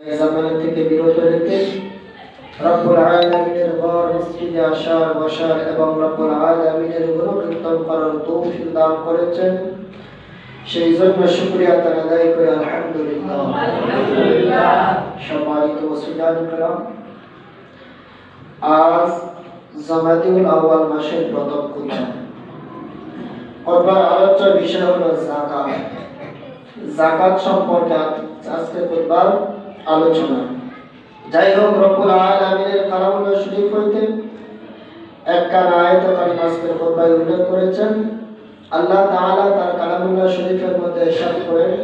জামানা থেকে বিরত রেখে রব্বুল আলামিনের ঘর মসজিদে আসার বসার এবং রব্বুল আলামিনের গুণকীর্তন করার তৌফিক দান করেছেন, সেই জন্য শুকরিয়া তার আদায় করে আলহামদুলিল্লাহ। সম্মানিত মুসলিম کرام, আজ জামাদিউল আউয়াল মাসের প্রথম খুতবা। খুতবার আলোচ্য বিষয় হলো যাকাত। যাকাত সম্পর্কে আজকে খুতবার আলোচনা। যাই হোক, রব্বুল আলামিনের কালামুল্লাহ শরীফ হইতে একখান আয়াত কারিমা আজকের খুতবায় উল্লেখ করেছেন। আল্লাহ তাআলা তার কালামুল্লাহ শরীফের মধ্যে ইরশাদ করেন,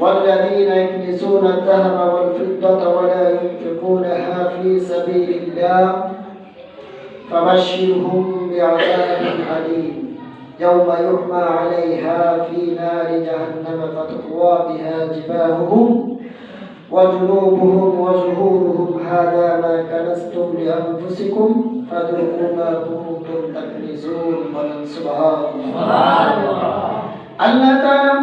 والذين يكنزون الذهب والفضة ولا ينفقونها في سبيل الله فبشرهم بعذاب أليم يوم يحمى عليها في نار جهنم فتقوى بها جباههم وجنوبهم وظهورهم هذا ما كنزتم لأنفسكم فذوقوا ما كنتم تكنزون سبحان الله। আল্লাহ তাআলা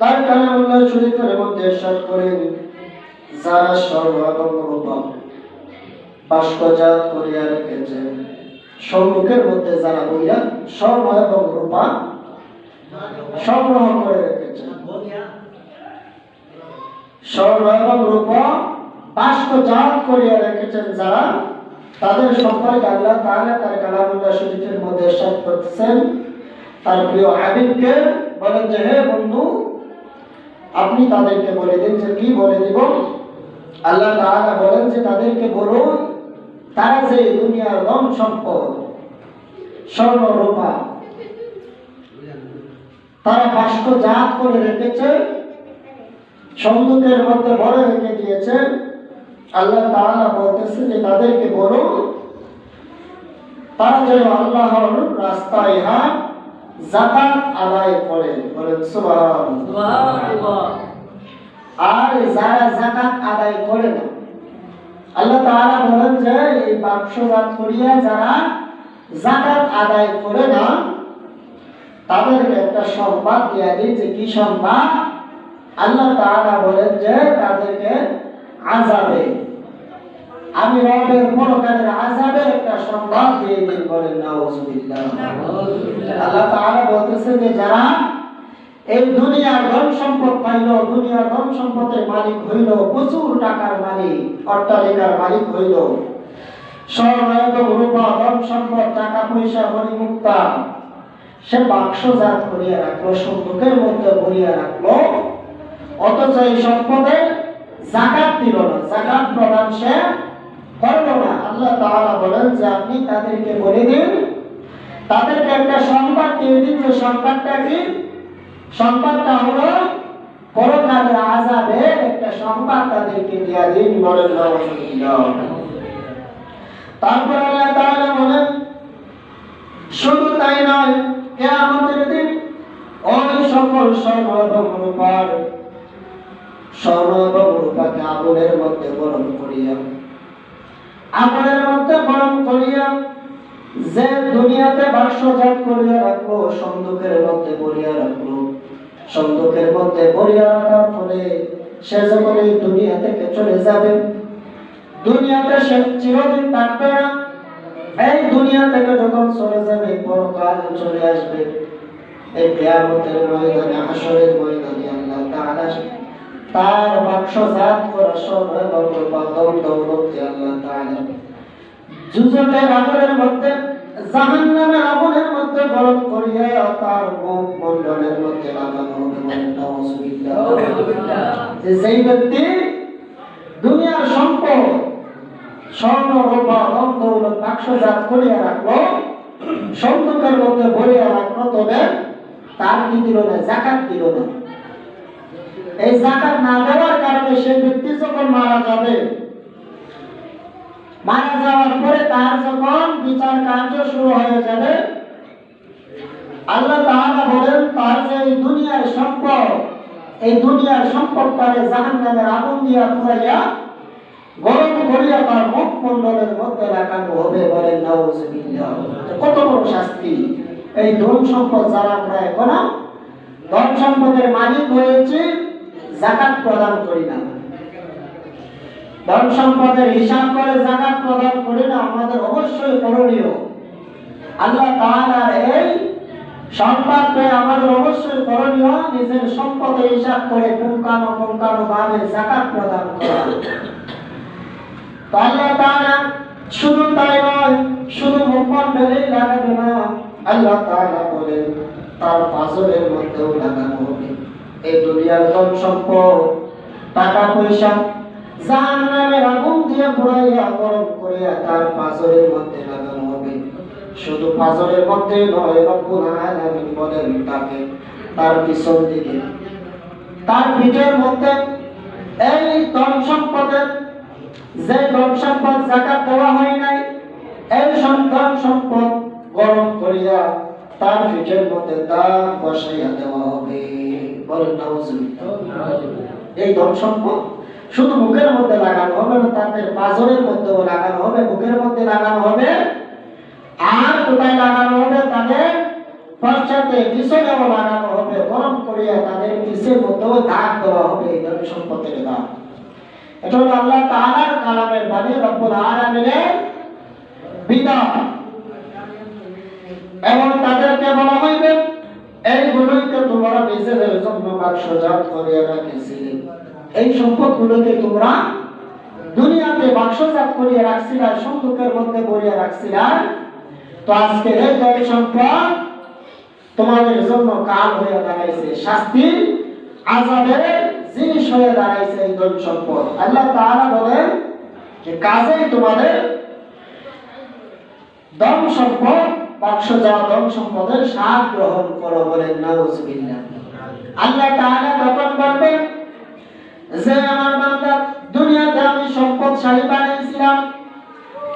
তার কালামুল্লাহ শরীফের মধ্যে ইরশাদ করেন, যারা স্বর্ণ এবং রূপা বাষ্পজাত করিয়া রেখেছেন, সম্মুখের মধ্যে যারা বইয়া স্বর্ণ এবং রূপা সংগ্রহ করে রেখেছেন, স্বর্ণ এবং রূপা বাষ্পজাত করিয়া রেখেছেন যারা, তাদের সম্পর্কে আল্লাহ তাআলা তার কালামুল্লাহ শরীফের মধ্যে ইরশাদ করতেছেন। তার প্রিয় হাবিবকে বলেন যে, হে বন্ধু, আপনি তাদেরকে বলে দিন। যে কি বলে দিব? আল্লাহ তাআলা বলেন যে তাদেরকে বলুন, তারা যে দুনিয়ার ধন সম্পদ স্বর্ণ রূপা তারা বাষ্পজাত করে রেখেছে, সন্দুকের মধ্যে ভরে রেখে দিয়েছে। আল্লাহ তাআলা বলতেছে যে তাদেরকে বলুন, তারা যেন আল্লাহর রাস্তায় যাকাত আদায় করে। বলেন সুবহানাল্লাহ। আর যারা যাকাত আদায় করে না, আল্লাহ তাআলা বলেন যে এই বাক্সজাত করিয়া যারা যাকাত আদায় করে না, তাদেরকে একটা সংবাদ দিয়ে দিন। যে কি সংবাদ? আল্লাহ তাআলা বলেন যে তাদেরকে আযাবে, আমি রবের পরকালের আযাবে একটা সংবাদ দিয়ে দিন। বলেন নাউযুবিল্লাহ। আল্লাহ তাআলা বলতেছে যে যারা এই দুনিয়ার ধন সম্পদ পাইল, দুনিয়ার ধন সম্পদের মালিক হইল, প্রচুর টাকার মালিক, অট্টালিকার মালিক হইল, স্বর্ণ এবং রূপা ধন সম্পদ টাকা পয়সা মণিমুক্তা সে বাক্সজাত করিয়া রাখলো, সম্পদের মধ্যে ভরিয়া রাখলো, অথচ এই সম্পদের যাকাত দিল না, যাকাত প্রদান সে করলো না। আল্লাহ তাআলা বলেন যে আপনি তাদেরকে বলে দিন, তাদেরকে একটা সংবাদ দিয়ে দিন। যে সংবাদটা কি? সংবাদটা হলো পরকালের আযাবে একটা সংবাদ তাদেরকে দিয়া দিন। বলেন নাউযুবিল্লাহ। তারপর আল্লাহ তাআলা বলেন, শুধু তাই নয়, কিয়ামতের দিন ওই সকল স্বর্ণ এবং রূপাকে আগুনের মধ্যে গরম করিয়া যে দুনিয়াতে বাক্সজাত করিয়া রাখলো, সন্দুকের মধ্যে ভরিয়া রাখলো, সন্দুকের মধ্যে ভরিয়া রাখার পরে সে যখন এই দুনিয়া থেকে চলে যাবে, দুনিয়াতে সে চিরদিন থাকবে না। এই দুনিয়া থেকে যখন চলে যাবে, পরকাল চলে আসবে। এই কিয়ামতের ময়দানে, হাসরের ময়দানে আল্লাহ তাআলা তার বাক্সজাত করা স্বর্ণ এবং রূপা দৌলতে আল্লাহ তাআলা দুজকের আগুনের মধ্যে, জাহান্নামের আগুনের মধ্যে গরম করিয়া তার মুখ মণ্ডলের মধ্যে লাগানো হবে। নাউযুবিল্লাহ। যে যেই ব্যক্তি দুনিয়ার সম্পদ স্বর্ণ রূপা দৌলত বাক্সজাত করিয়া রাখলো, সন্দুকের মধ্যে ভরিয়া রাখলো, তবে তার কি দিল না? যাকাত দিল না। এই যাকাত না দেওয়ার কারণে সেই ব্যক্তি যখন মারা যাবে, মারা যাওয়ার পরে তার যখন বিচার কার্য শুরু হয়ে যাবে, আল্লাহ তাআলা বলেন তার যে এই দুনিয়ার সম্পদ, এই দুনিয়ার সম্পদটাকে জাহান্নামের আগুন দিয়া পুড়াইয়া গরম করিয়া তার মুখ মণ্ডলের মধ্যে রাখানো হবে। বলেন নাউযুবিল্লাহ। কত বড় শাস্তি! এই ধন সম্পদ যারা আমরা এখন ধন সম্পদের মালিক হয়েছে, যাকাত প্রদান করি না, ধন সম্পদের হিসাব করে যাকাত প্রদান করি না, আমাদের অবশ্যই করণীয় আল্লাহ তাআলার এই সম্পদ পেয়ে আমাদের অবশ্যই করণীয় নিজের সম্পদের হিসাব করে পুঙ্খানুপুঙ্খানুভাবে যাকাত প্রদান করা। তো আল্লাহ তাআলা শুধু তাই নয়, শুধু মুখমণ্ডলেই লাগাবে না, আল্লাহ তাআলা বলেন তার পাজরের মধ্যেও লাগানো হবে। এই দুনিয়ার ধন সম্পদ, টাকা পয়সা জাহান্নামের আগুন দিয়ে পুড়াইয়া গরম করিয়া তার পাজরের মধ্যে লাগানো হবে। শুধু পাজরের মধ্যে নয়, রব্বুল আলামিন বলেন তাকে তার পিছন দিকে, তার পিঠের মধ্যে এই ধন সম্পদের, যে ধন সম্পদ যাকাত দেওয়া হয় নাই, এই ধন সম্পদ গরম করিয়া তার পিঠের মধ্যে দাগ বসাইয়া দেওয়া হবে। বলেন নাউজুবিল্লাহ। এই ধন সম্পদ শুধু মুখের মধ্যে লাগানো হবে না, তাদের পাজরের মধ্যেও লাগানো হবে, মুখের মধ্যে লাগানো হবে, আর কোথায় লাগানো হবে, তাদের পশ্চাতে পিছনেও লাগানো হবে, গরম করিয়া তাদের পিছের মধ্যেও দাগ দেওয়া হবে। এই ধন সম্পদের দাগ, এটা হলো আল্লাহ তাআলার কালামের বাণী, রব্বুল আলামিনের বিধান। এবং তাদেরকে বলা হইবে এইগুলোকে তোমরা নিজেদের জন্য বাক্সজাত করিয়া রাখিছিলে, এই সম্পদগুলোকে তোমরা দুনিয়াতে বাক্সজাত করিয়া রাখছিলা, সন্দুকের মধ্যে ভরিয়া রাখছিলা। তো আজকে এই ধন সম্পদ তোমাদের জন্য কাল হয়ে দাঁড়াইছে, শাস্তি আযাবের জিনিস হয়ে দাঁড়াইছে এই ধন সম্পদ। আল্লাহ তাআলা বলেন যে কাজেই তোমাদের ধন সম্পদ, বাক্সজাত ধন সম্পদের স্বাদ গ্রহণ করো। বলেন নাউজুবিল্লাহ। আল্লাহ তাআলা তখন বলবেন যে আমার বান্দা, দুনিয়াতে আমি সম্পদশালী বানিয়েছিলাম,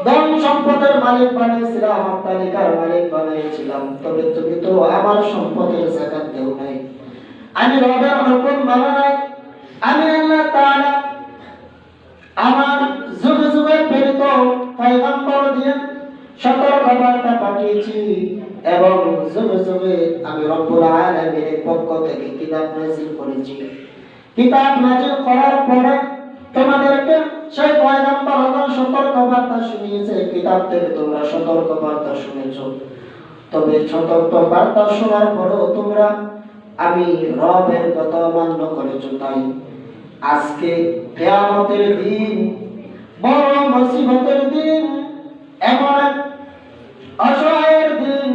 ধন সম্পদের মালিক বানিয়েছিলাম, অট্টালিকার মালিক বানিয়েছিলাম, তবে তুমি তো আমার সম্পদের যাকাত দেও নাই, আমি রবের হুকুম মানো নাই, আমি আল্লাহ তাআলা আমার যুগে যুগে প্রেরিত পয়গম্বর দিয়ে সতর্কবার্তা পাঠিয়েছি, এবং যুগে যুগে আমি রব্বুল আলামিনের পক্ষ থেকে কিতাব নাযিল করেছি। কিতাব নাযিল করার পরে তোমাদেরকে সেই পয়গম্বর সতর্কবার্তা শুনিয়েছে, কিতাব থেকে তোমরা সতর্কবার্তা শুনেছো, তবে সতর্কবার্তা শোনার পরেও তোমরা আমি রবের কথা অমান্য করেছো। তাই আজকে কিয়ামতের দিন, বড় মুসিবতের দিন, এমন এক অসহায়ের দিন,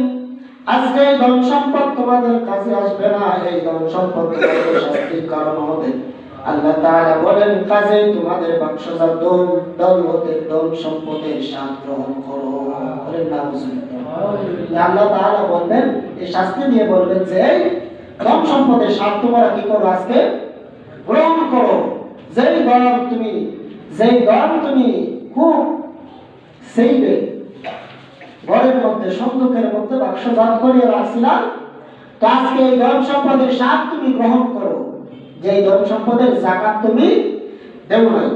আজকে এই ধন সম্পদ তোমাদের কাছে আসবে না, এই ধন সম্পদ তোমাদের শাস্তির কারণ হবে। আল্লাহ তাআলা বলেন কাজে তোমাদের বাক্সজাত দৌলতের ধন সম্পদের স্বাদ গ্রহণ করো। বলেন নাউজুবিল্লাহ। আল্লাহ তাআলা বলবেন, এই শাস্তি দিয়ে বলবেন যে এই ধন সম্পদের স্বাদ তোমরা কি করো, আজকে গ্রহণ করো। যেই ধন তুমি খুব সেইবে ঘরের মধ্যে, সন্দুকের মধ্যে বাক্সজাত করিয়া রাখছিলাম, তো আজকে এই ধন সম্পদের স্বাদ তুমি গ্রহণ করো, যে ধন সম্পদের যাকাত তুমি দেও নাই।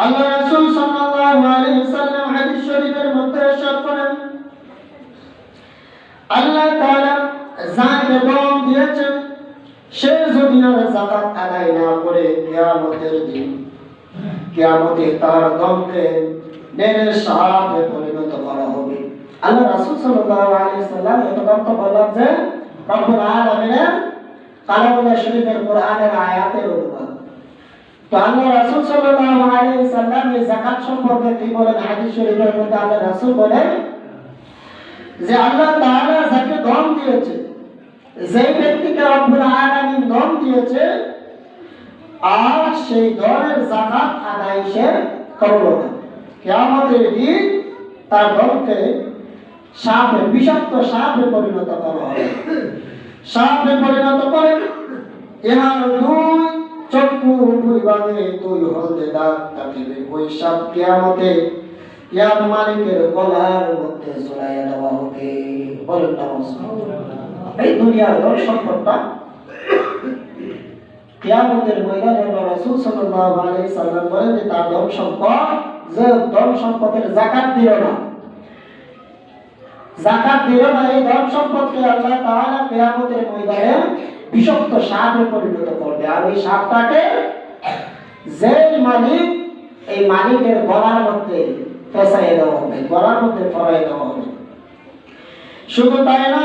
আল্লাহ রাসূল সাল্লাল্লাহু আলাইহি ওয়াসাল্লাম হাদিস শরীফের মধ্যে ইরশাদ করেন, আল্লাহ তাআলা যাকে ধন দিয়েছেন সে যদি আর যাকাত আদায় না করে কিয়ামতের দিন, কিয়ামতে তার ধনকে নেড়ে সাপে পরিণত করা হবে। আল্লাহ রাসূল সাল্লাল্লাহু আলাইহি ওয়াসাল্লাম এটা কথা বললেন যে রব্বুল আলামিনের কালামুল্লাহ শরীফের কোরআনের আয়াতের অনুবাদ। তো আল্লাহ রাসূল সাল্লাল্লাহু আলাইহি ওয়াসাল্লাম এই যাকাত সম্পর্কে কি বলেন হাদিস শরীফের মধ্যে? আল্লাহ রাসূল বলেন যে আল্লাহ তাআলা যাকে ধন দিয়েছে, যে ব্যক্তিকে রব্বুল আলামিন ধন দিয়েছে, আর সেই ধনের যাকাত আদায় সে করলো না, কিয়ামতের দিন তার ধনকে সাপে, বিষাক্ত সাপে পরিণত করা হবে। সাপে পরিণত করে ইহার দুই চক্ষু পরিবারে দুই হলদে দাগ থাকিবে, ওই সাপ কিয়ামতে ইয়ার মালিকের গলার মধ্যে ঝুলাইয়া দেওয়া হবে। বলেন নাউজুবিল্লাহ। এই দুনিয়ার ধন সম্পদটা কিয়ামতের ময়দানে রাসূল সাল্লাল্লাহু আলাইহি সাল্লাম বলেন যে তার ধন সম্পদ, যে ধন সম্পদের যাকাত দিও না, যাকাত দিল না, এই ধন সম্পদকে আল্লাহ তাআলা কিয়ামতের ময়দানে বিষাক্ত সাপে পরিণত করবে। আর ওই সাপটাকে যেই মালিক, এই মালিকের গলার মধ্যে ফেসাই দেওয়া হবে, গলার মধ্যে ফরাই দেওয়া হবে। শুধু তাই না,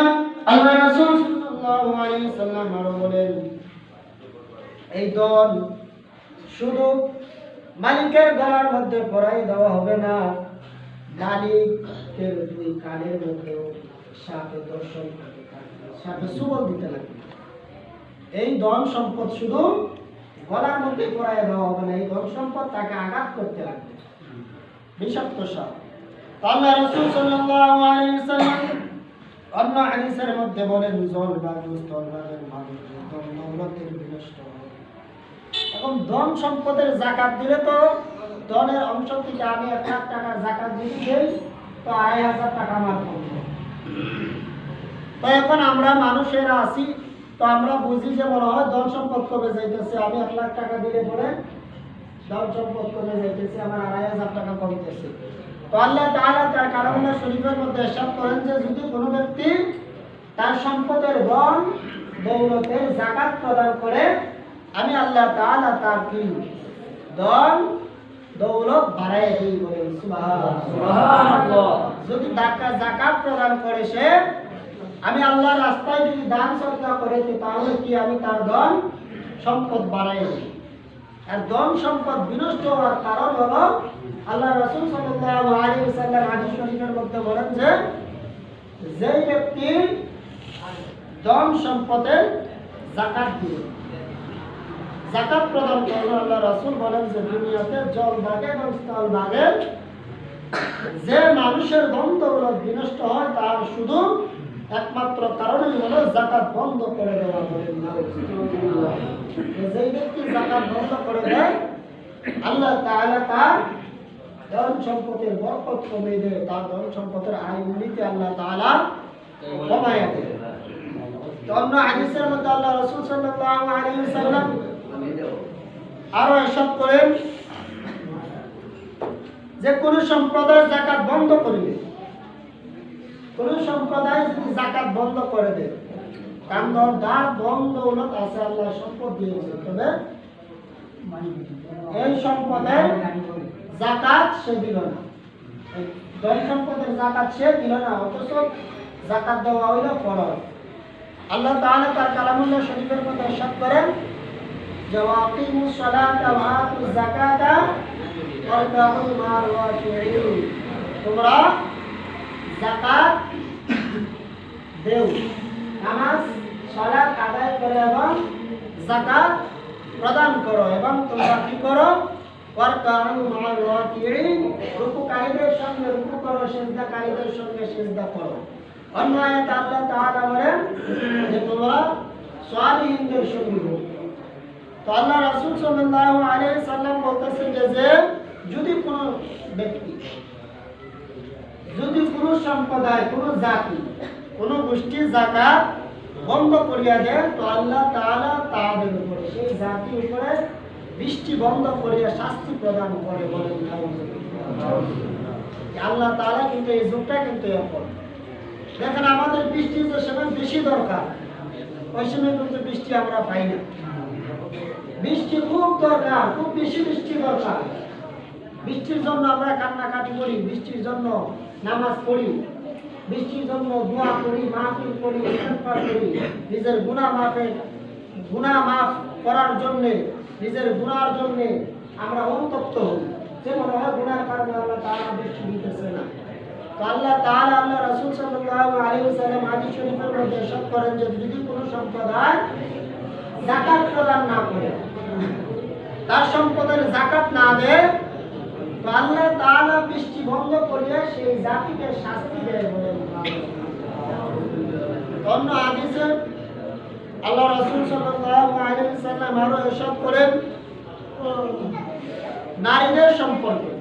আল্লাহ রাসূল সাল্লাল্লাহু আলাইহি ওয়াসাল্লাম আরো বলেন, এই ধন শুধু মালিকের গলার মধ্যে ফরাই দেওয়া হবে না, মালিকের দুই কানের মধ্যেও সাপে দর্শন করতে থাকবে, সাপে সুবল দিতে লাগবে। এই ধন সম্পদ শুধু গলার মধ্যে ফরাই দেওয়া হবে না, এই ধন সম্পদ তাকে আঘাত করতে লাগবে, বিষাক্ত সাপ। আল্লাহ রাসূল সাল্লাল্লাহু আলাইহি ওয়াসাল্লাম অন্য হাদিসের মধ্যে বলেন, জল বা মুস্তলবাদের মানুষ ধন দৌলতের বিনষ্ট হয়। এখন ধন সম্পদের যাকাত দিলে তো ধনের অংশ থেকে আমি 1 লাখ টাকার যাকাত যদি দেই তো 2,500 টাকা আমার পাবো। তো এখন আমরা মানুষেরা আছি, তো আমরা বুঝি যে মনে হয় ধন সম্পদ কমে যাইতেছে, আমি 1 লাখ টাকা দিলে পরে ধন সম্পদ কমে যাইতেছে, আমার 2,500 টাকা কমতেছে। তো আল্লাহ তাআলা তার কালামুল্লাহ শরীফের মধ্যে ইরশাদ করেন যে যদি কোনো ব্যক্তি তার সম্পদের ধন দৌলতের যাকাত প্রদান করে, আমি আল্লাহ তাআলা তার কি ধন দৌলত বাড়ায় দেই। বলেন সুবহানাল্লাহ। যদি যাকাত প্রদান করে সে, আমি আল্লাহর রাস্তায় যদি দান সদকা করে, তাহলে কি আমি তার ধন সম্পদ বাড়ায় দিই। আর ধন সম্পদ বিনষ্ট হওয়ার কারণ হলো, আল্লাহ রাসূল সাল্লাল্লাহু আলাইহি ওয়াসাল্লাম হাদিস শরীফের মধ্যে বলেন যে, যেই ব্যক্তি ধন সম্পদের যাকাত দিবে, যাকাত প্রদান করলে, আল্লাহ রাসূল বলেন যে দুনিয়াতে জল ভাগে এবং স্থল ভাগে যে মানুষের ধন দৌলত বিনষ্ট হয়, তার শুধু একমাত্র কারণই হলো যাকাত বন্ধ করে দেওয়া। বলেন নাউযুবিল্লাহ। যেই ব্যক্তি যাকাত বন্ধ করে দেয়, আল্লাহ তাআলা তার ধন সম্পদের বরকত কমিয়ে দেয়, তার ধন সম্পদের আয় উন্নতি আল্লাহ তাআলা কমায় দেয়। অন্য হাদিসের মধ্যে আল্লাহ রাসূল সাল্লাল্লাহু আলাইহি ওয়াসাল্লাম আরো ইরশাদ করেন যে কোন সম্প্রদায় যাকাত বন্ধ করলে, কোন সম্প্রদায় যদি যাকাত বন্ধ করে দেয়, কারণ যার ধন দৌলত আছে, আল্লাহ সম্পদ দিয়েছে, তবে এই সম্পদের যাকাত সে দিল না, ধন সম্পদের যাকাত সে দিল না, অথচ যাকাত দেওয়া হইল ফরজ। আল্লাহ তাআলা তার কালামুল্লাহ শরীফের মধ্যে ইরশাদ করেন যে ওয়াকিমুস সালাতা ওয়া আতুজ যাকাতা ওয়ারকাউ মা'আর রাকিঈন, তোমরা যাকাত দেও, নামাজ সালাত আদায় করো এবং যাকাত প্রদান করো, এবং তোমরা কি করো, ওয়ারকাউ মা'আর রাকিঈন, রুকুকারীদের সঙ্গে রুকু করো, সিজদাকারীদের সঙ্গে সিজদা করো। অন্য আয়াতে আল্লাহ তাআলা বলেন যে তোমরা সালিহিনদের সঙ্গে হও। তো আল্লাহ রাসূল সাল্লাল্লাহু আলাইহি ওয়াসাল্লাম বলতেছেন যে যদি কোনো ব্যক্তি, যদি কোনো সম্প্রদায়, কোনো জাতি, কোনো গোষ্ঠীর যাকাত বন্ধ করিয়া দেয়, তো আল্লাহ তাআলা তাদের উপরে, সেই জাতির উপরে বৃষ্টি বন্ধ করিয়া শাস্তি প্রদান করে। বলেন আল্লাহ তাআলা কিন্তু এই যুগটা কিন্তু এখন দেখেন, আমাদের বৃষ্টি যে সময় বেশি দরকার, ওই সময় কিন্তু বৃষ্টি আমরা পাই না। বৃষ্টি খুব দরকার, খুব বেশি বৃষ্টি দরকার। বৃষ্টির জন্য আমরা কান্নাকাটি করি, বৃষ্টির জন্য নামাজ পড়ি, বৃষ্টির জন্য দোয়া করি, মাহফিল করি, ইস্তেগফার করি, নিজের গুনাহ মাফ করার জন্য, নিজের গুনার জন্য আমরা অনুতপ্ত হই, যে মনে হয় গুনার কারণে আল্লাহ তাআলা বৃষ্টি দিতেছে না। তো আল্লাহ তাআলা, আল্লাহ রাসূল সাল্লাল্লাহু আলাইহি ওয়াসাল্লাম হাদিস শরীফের মধ্যে ইরশাদ করেন যে যদি কোনো সম্প্রদায় যাকাত প্রদান না করে, তার সম্পদের যাকাত না দেয়, তো আল্লাহ তাআলা বৃষ্টি বন্ধ করিয়া সেই জাতিকে শাস্তি দেয়। বলেন অন্য হাদিসে আল্লাহ রাসূল সাল্লাল্লাহু আলাইহি ওয়াসাল্লাম আরো ইরশাদ করেন নারীদের সম্পর্কে,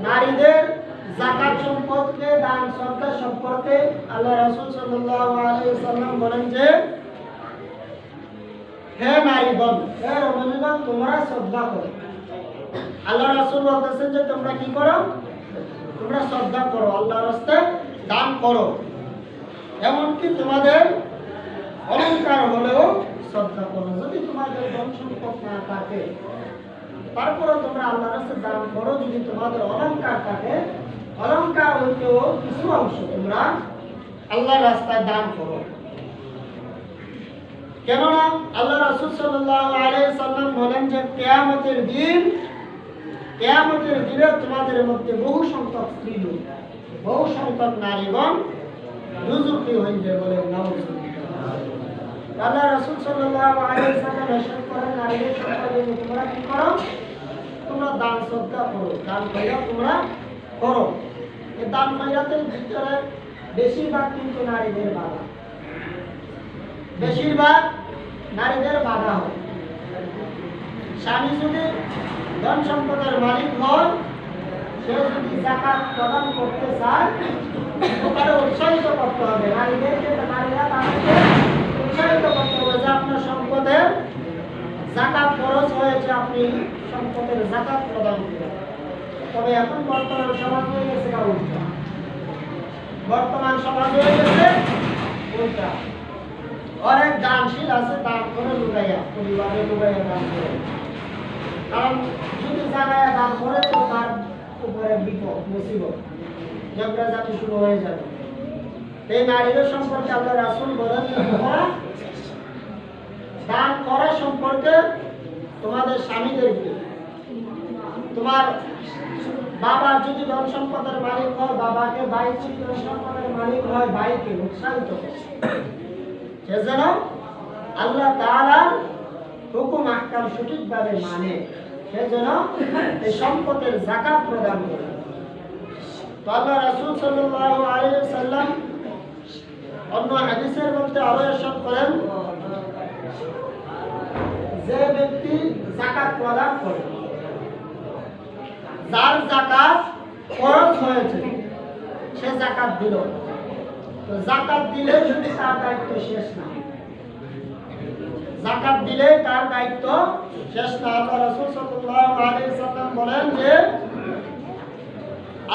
নারীদের যাকাত সম্পর্কে, দান সদকা সম্পর্কে আল্লাহ রাসূল সাল্লাল্লাহু আলাইহি ওয়াসাল্লাম বলেন যে হে নারীগণ, হে রমণীগণ, তোমরা সদকা করো। আল্লাহ রাসূল বলতেছেন যে তোমরা কি করো, তোমরা সদকা করো, আল্লাহর রাস্তায় দান করো, এমনকি তোমাদের অলংকার হলেও শ্রদ্ধা করো। যদি তোমাদের ধন সম্পদ না থাকে তারপরে তোমরা আল্লাহর রাস্তায় দান করো। যদি তোমাদের অলংকার থাকে, অলংকার হইতেও কিছু অংশ তোমরা আল্লাহর রাস্তায় দান করো। কেননা আল্লাহ রাসূল সাল্লাল্লাহু আলাইহি সাল্লাম বলেন যে কিয়ামতের দিনে তোমাদের মধ্যে বহু সংখ্যক স্ত্রীলোক, বহু সংখ্যক নারীগণ রুজুকি হইবে বলে নাউজুবিল্লাহ। আল্লাহ রাসূল সাল্লাল্লাহু আলাইহি সাল্লাম ইরশাদ করেন, নারীদের সম্পর্কে তোমরা কি করো? তোমরা দান সদকা করো, দান খয়রাত তোমরা করো। এই দান খয়রাতের ভিতরে বেশিরভাগ কিন্তু নারীদের বাধা, বেশিরভাগ নারীদের বাধা হয়। স্বামী যদি ধন সম্পদের মালিক হয়, সে যদি যাকাত প্রদান করতে চায়, তাকে উৎসাহিত করতে হবে। নারীরা তাদেরকে উৎসাহিত করতে হবে যে আপনার সম্পদের যাকাত খরচ হয়েছে, আপনি সম্পদের যাকাত প্রদান করুন। তবে এখন বর্তমান সমাজ হয়ে গেছে উল্টা, বর্তমান সমাজ হয়ে গেছে উল্টা। অনেক দানশীল আছে, দান করে লুকাইয়া, পরিবারে লুকাইয়া দান করে। কারণ যদি জানায় দান করে তো তার উপরে বিপদ, মুসিবত, ঝগড়াঝাটি শুরু হয়ে যাবে। এই নারীদের সম্পর্কে আল্লাহ রাসূল বলেন, দান করা সম্পর্কে তোমাদের স্বামীদেরকে, তোমার বাবা যদি ধন সম্পদের মালিক হয় বাবাকে, ভাই যদি ধন সম্পদের মালিক হয় ভাইকে উৎসাহিত করে সে যেন আল্লাহ তাআলার হুকুম আহকাম সঠিকভাবে মানে, সে যেন এই সম্পদের যাকাত প্রদান করে। তো আল্লাহ রাসূল সাল্লাল্লাহু আলাইহি ওয়াসাল্লাম অন্য হাদিসের মধ্যে আরো ইরশাদ করেন, যে ব্যক্তি যাকাত প্রদান করে, যার যাকাত খরচ হয়েছে, সে যাকাত দিল। তো যাকাত দিলে যদি তার দায়িত্ব শেষ না, যাকাত দিলে তার দায়িত্ব শেষ না। আল্লাহ রাসূল সাল্লাল্লাহু আলাইহি ওয়াসাল্লাম বলেন যে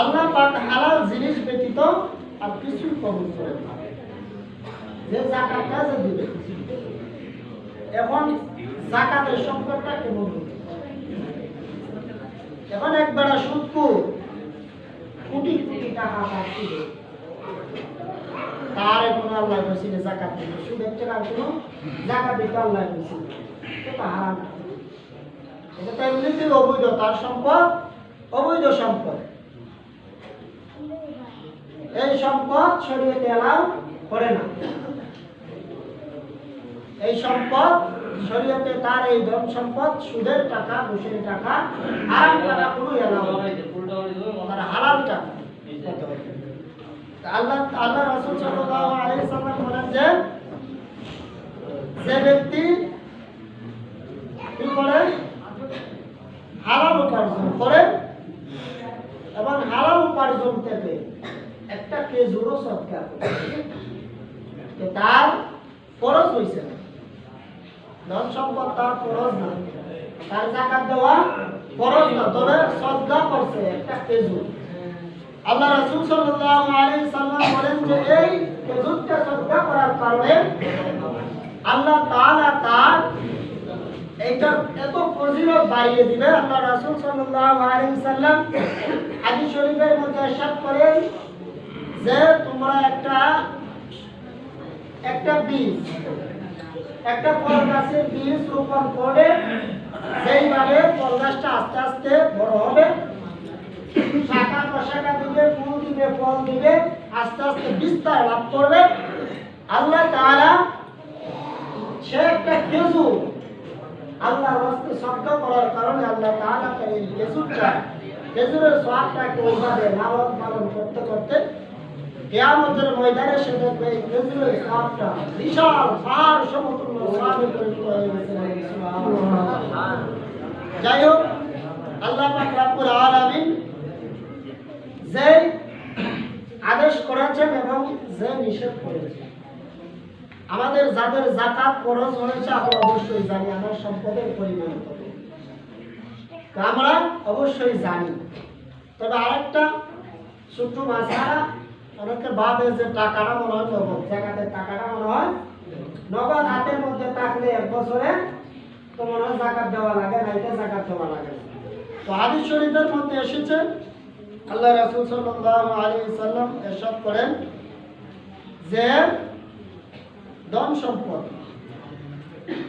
আল্লাহ পাক হালাল জিনিস ব্যতীত আর কিছু কবুল করেন না। যে যাকাতটা যে দিবে, এখন যাকাতের সম্পর্কটা কেমন হবে? এখন একবার সুদখোর কোটি কোটি টাকা পাচ্ছিল, তার কোনো আল্লাহ বলছিল যাকাত দিবে, সুদের টাকা কোনো যাকাত দিতে আল্লাহ বলছিল, এটা হারাম। এটা তো এমনিতেই অবৈধ, তার সম্পদ অবৈধ সম্পদ। এই সম্পদ শরীয়তে এলাও করে না। এই সম্পদ শরীয়তে তার এই ধন সম্পদ, সুদের টাকা, ঘুষের টাকা, হারাম টাকা কোনো এলাও তার হালাল টাকা। আল্লাহ রাসূল সাল্লাল্লাহু আলাইহি ওয়াসাল্লাম বলেন যে ব্যক্তি কি করে? হালাল উপার্জন করে এবং হালাল উপার্জন থেকে একটা খেজুরও সদকা করে, তার খরচ হইছে না, ধন সম্পদ তার খরচ না, তার যাকাত দেওয়া খরচ না, তবে সদকা করছে একটা খেজুর। আল্লাহ রাসূল সাল্লাল্লাহু আলাইহি সাল্লাম বলেন যে এই খেজুরটা সদকা করার কারণে আল্লাহ তাআলা তার এইটার এত ফজিলত বাড়িয়ে দিবে। আল্লাহ রাসূল সাল্লাল্লাহু আলাইহি সাল্লাম হাদিস শরীফের মধ্যে ইরশাদ করেন যে তোমরা একটা বীজ, একটা ফল গাছের বীজ রোপণ করে যেইভাবে ফল গাছটা আস্তে আস্তে বড় হবে, শাখা প্রশাখা দিবে, ফুল দিবে, ফল দিবে, আস্তে আস্তে বিস্তার লাভ করবে, আল্লাহ তাআলা সে একটা খেজুর আল্লাহর রাস্তায় সদকা করার কারণে আল্লাহ তাআলা তার এই খেজুরের সওয়াবটাকে ওইভাবে লালন পালন করতে করতে কিয়ামতের ময়দানে সে দেখবে এই খেজুরের সওয়াবটা বিশাল পাহাড় সমতুল্য সওয়াবে পরিণত হয়ে গেছে। সুবহানাল্লাহ। যাই হোক, আল্লাহ পাক রব্বুল আলামিন যে আদেশ করেছেন এবং যে নিষেধ করেছেন, আমাদের যাদের যাকাত খরচ হয়েছে আমরা অবশ্যই জানি আমার সম্পদের পরিমাণ কত, আমরা অবশ্যই জানি। তবে আরেকটা ছোট্ট মাসালা অনেকের ভাবে যে টাকাটা মনে হয় নগদ, জাকাতের টাকাটা মনে হয় নগদ হাতের মধ্যে থাকলে এক বছরে তো মনে হয় জাকাত দেওয়া লাগে না, এটা জাকাত দেওয়া লাগে না। তো হাদিস শরীফের মধ্যে এসেছে আল্লাহ রাসূল সাল্লাল্লাহু আলাইহি ওয়াসাল্লাম ইরশাদ করেন যে ধন সম্পদ,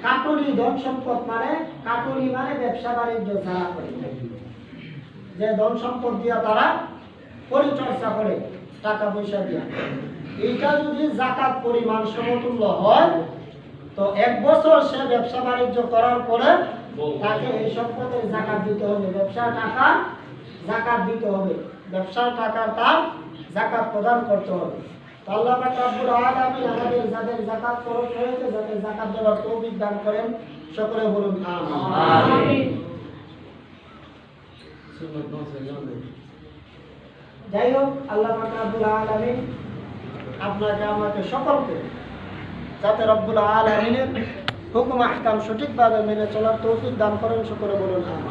কাটুরি ধন সম্পদ মানে কাটুরি মানে ব্যবসা বাণিজ্য যারা করে, যে ধন সম্পদ দিয়া তারা পরিচর্যা করে টাকা পয়সা দিয়া, এইটা যদি জাকাত পরিমাণ সমতুল্য হয় তো এক বছর সে ব্যবসা বাণিজ্য করার পরে তাকে এই সম্পদের জাকাত দিতে হবে, ব্যবসার টাকা জাকাত দিতে হবে, ব্যবসার টাকার তার জাকাত প্রদান করতে হবে। তো আল্লাহ পাক রব্বুল আলামিন আমাদের যাদের জাকাত ফরজ হয়েছে যাতে জাকাত দেওয়ার তৌফিক দান করেন, সকলে বলুন আমিন। যাই হোক, আল্লাহ পাক রব্বুল আলামিন আপনাকে আমাকে সকলকে যাতে রব্বুল আলামিনের হুকুম আহকাম সঠিকভাবে মেনে চলার তৌফিক দান করেন, সকলে বলুন আমিন।